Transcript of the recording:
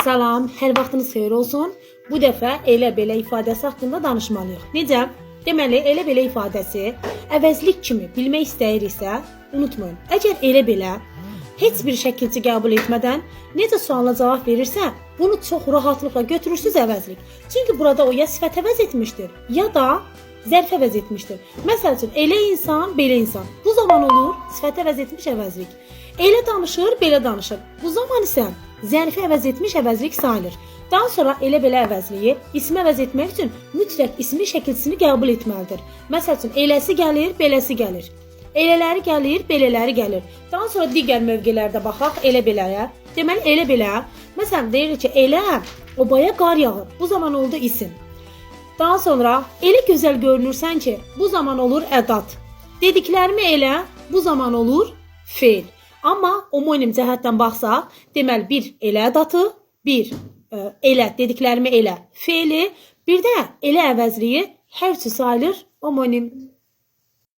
Salam, hər vaxtınız xeyir olsun. Bu dəfə elə-belə ifadəsi haqqında danışmalıyıq. Necə? Deməli, elə-belə ifadəsi əvəzlik kimi bilmək istəyiriksə, unutmayın. Əgər elə-belə heç bir şəkilçi qəbul etmədən necə suala cavab verirsə, bunu çox rahatlıqla götürürsüz əvəzlik. Çünki burada o ya sifət əvəz etmişdir, ya da zərf əvəz etmişdir. Məsəl üçün, elə insan, belə insan. Bu zaman olur sifət əvəz etmiş əvəzlik. Elə danışır, belə danışır. Bu zaman isə zərfi əvəz etmiş əvəzlik sayılır. Daha sonra elə-belə əvəzliyi ismi əvəz etmək üçün mütləq ismi şəkilçisini qəbul etməlidir. Məsəl üçün, eləsi gəlir, beləsi gəlir. Elələri gəlir, belələri gəlir. Daha sonra digər mövqelərdə baxaq elə-beləyə. Deməli, elə-belə, məsələn, deyirik ki, elə, obaya qar yağır. Bu zaman oldu isim. Daha sonra, elə gözəl görünürsən ki, bu zaman olur ədat. Dediklərimi elə, bu zaman olur feil. Amma homonim cəhətdən baxsaq, deməli, bir elə ədatı, bir elə, dediklərimi elə feili, bir də elə əvəzliyi hər üçü sayılır homonim.